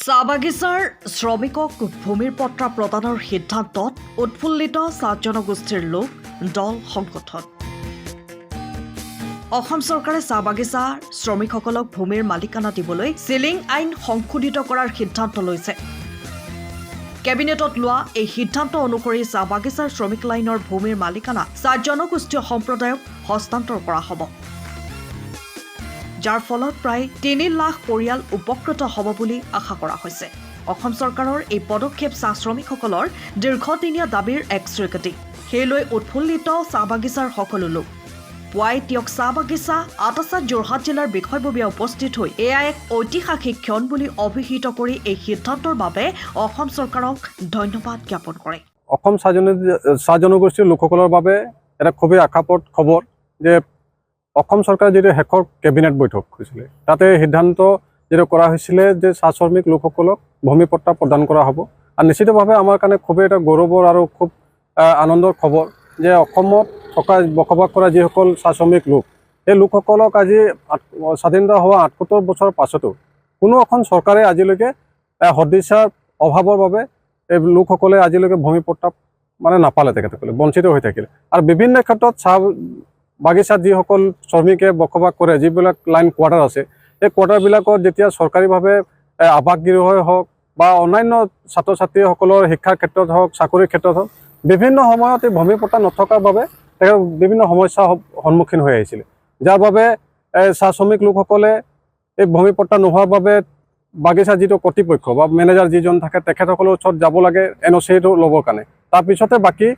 চাহ বাগিচাৰ শ্ৰমিকক ভূমিৰ পট্টা প্ৰদানৰ সিদ্ধান্তত উৎফুল্লিত চাহ জনগোষ্ঠীৰ লোক দল সংগঠন। অসম চৰকাৰে চাহ বাগিচাৰ শ্ৰমিকসকলক ভূমিৰ মালিকানা দিবলৈ চিলিং আইন সংশোধিত কৰাৰ সিদ্ধান্ত লৈছে। কেবিনেটত লোৱা এই সিদ্ধান্ত অনুসৰি চাহ বাগিচাৰ শ্ৰমিক লাইনৰ ভূমিৰ মালিকানা চাহ জনগোষ্ঠীয় সম্প্ৰদায়ক হস্তান্তৰ কৰা হ'ব, যাৰ ফলত প্ৰায় ৩ লাখ পৰিয়াল উপকৃত হ'ব বুলি আশা কৰা হৈছে। অসম চৰকাৰৰ এই পদক্ষেপ চাহ শ্ৰমিকসকলৰ দীৰ্ঘদিনীয়া দাবীৰ এক স্বীকৃতি। সেইলৈ উৎফুল্লিত চাহ বাগিচাৰ সকলো লোক। পুৱাই তিয়ক চাহ বাগিচা আটাচা যোৰহাট জিলাৰ বিষয়ববীয়া উপস্থিত হৈ এয়া এক ঐতিহাসিক ক্ষণ বুলি অভিহিত কৰি এই সিদ্ধান্তৰ বাবে অসম চৰকাৰক ধন্যবাদ জ্ঞাপন কৰে। অসম চাহ জনগোষ্ঠীৰ লোকসকলৰ বাবে এটা খুবেই আশাপ্ৰদ খবৰ যে অসম চৰকাৰে যিটো শেষৰ কেবিনেট বৈঠক হৈছিলে তাতে সিদ্ধান্ত যেটা কৰা হৈছিলে যে চাহ শ্ৰমিক লোকসকলক ভূমি পট্টা প্ৰদান কৰা হ'ব। আৰু নিশ্চিতভাৱে আমাৰ কাৰণে খুবেই এটা গৌৰৱৰ আৰু খুব আনন্দৰ খবৰ যে অসমত থকা বসবাস কৰা যিসকল চাহ শ্ৰমিক লোক, এই লোকসকলক আজি স্বাধীনতা হোৱা ৭৮ বছৰৰ পাছতো কোনো এখন চৰকাৰে আজিলৈকে সদিচ্ছাৰ অভাৱৰ বাবে এই লোকসকলে আজিলৈকে ভূমি পট্টা নাপালে, তেখেতসকলে বঞ্চিত হৈ থাকিলে। আৰু বিভিন্ন ক্ষেত্ৰত চাহ বাগিচাত যিসকল শ্ৰমিকে বসবাস কৰে, যিবিলাক লাইন কোৱাৰ্টাৰ আছে, এই কোৱাৰ্টাৰবিলাকত যেতিয়া চৰকাৰীভাৱে আৱাসগৃহই হওক বা অন্যান্য ছাত্ৰ ছাত্ৰীসকলৰ শিক্ষাৰ ক্ষেত্ৰত হওক, চাকৰিৰ ক্ষেত্ৰত হওক, বিভিন্ন সময়ত এই ভূমি পট্টা নথকাৰ বাবে তেওঁ বিভিন্ন সমস্যাৰ সন্মুখীন হৈ আহিছিলে, যাৰ বাবে চাহ শ্ৰমিক লোকসকলে এই ভূমি পট্টা নোহোৱাৰ বাবে বাগিচা যিটো কৰ্তৃপক্ষ বা মেনেজাৰ যিজন থাকে তেখেতসকলৰ ওচৰত যাব লাগে NOC-টো ল'বৰ কাৰণে। তাৰপিছতে বাকী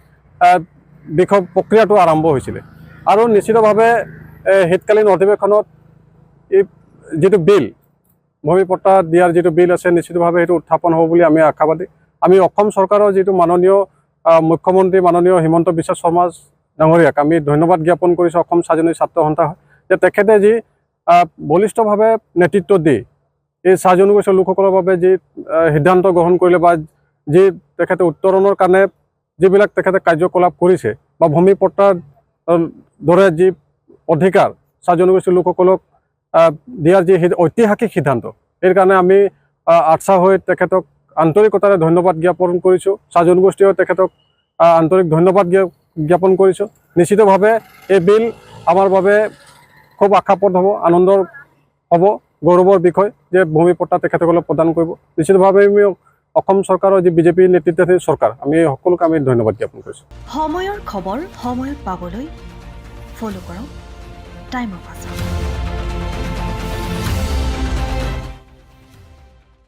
বিষয় প্ৰক্ৰিয়াটো আৰম্ভ হৈছিলে। আৰু নিশ্চিতভাৱে শীতকালীন অধিৱেশনত এই যিটো বিল, ভূমি পট্টা দিয়াৰ যিটো বিল আছে, নিশ্চিতভাৱে সেইটো উত্থাপন হ'ব বুলি আমি আশাবাদী। আমি অসম চৰকাৰৰ যিটো মাননীয় মুখ্যমন্ত্ৰী মাননীয় হিমন্ত বিশ্ব শৰ্মা ডাঙৰীয়াক আমি ধন্যবাদ জ্ঞাপন কৰিছোঁ, অসম চাহ জনগোষ্ঠীৰ ছাত্ৰ সন্থা হয়, যে তেখেতে যি বলিষ্ঠভাৱে নেতৃত্ব দি এই চাহ জনগোষ্ঠীৰ লোকসকলৰ বাবে যি সিদ্ধান্ত গ্ৰহণ কৰিলে বা যি তেখেতে উত্তৰণৰ কাৰণে যিবিলাক তেখেতে কাৰ্যকলাপ কৰিছে বা ভূমি পট্টাৰ দৰে যি অধিকাৰ চাহ জনগোষ্ঠীৰ লোকসকলক দিয়াৰ যি ঐতিহাসিক সিদ্ধান্ত, এই কাৰণে আমি আটছা হৈ তেখেতক আন্তৰিকতাৰে ধন্যবাদ জ্ঞাপন কৰিছোঁ। চাহ জনগোষ্ঠীয়েও তেখেতক আন্তৰিক ধন্যবাদ জ্ঞাপন কৰিছোঁ। নিশ্চিতভাৱে এই বিল আমাৰ বাবে খুব আশাপ্ৰদ হ'ব, আনন্দৰ হ'ব, গৌৰৱৰ বিষয় যে ভূমি পট্টা তেখেতসকলক প্ৰদান কৰিব। নিশ্চিতভাৱে আমি অসম চৰকাৰৰ যি বিজেপি নেতৃত্বাধীন চৰকাৰ, আমি সকলোকে আমি ধন্যবাদ জ্ঞাপন কৰিছোঁ। সময়ৰ খবৰ সময়ত পাবলৈ ফ'ল' কৰক টাইম অফ আছাম।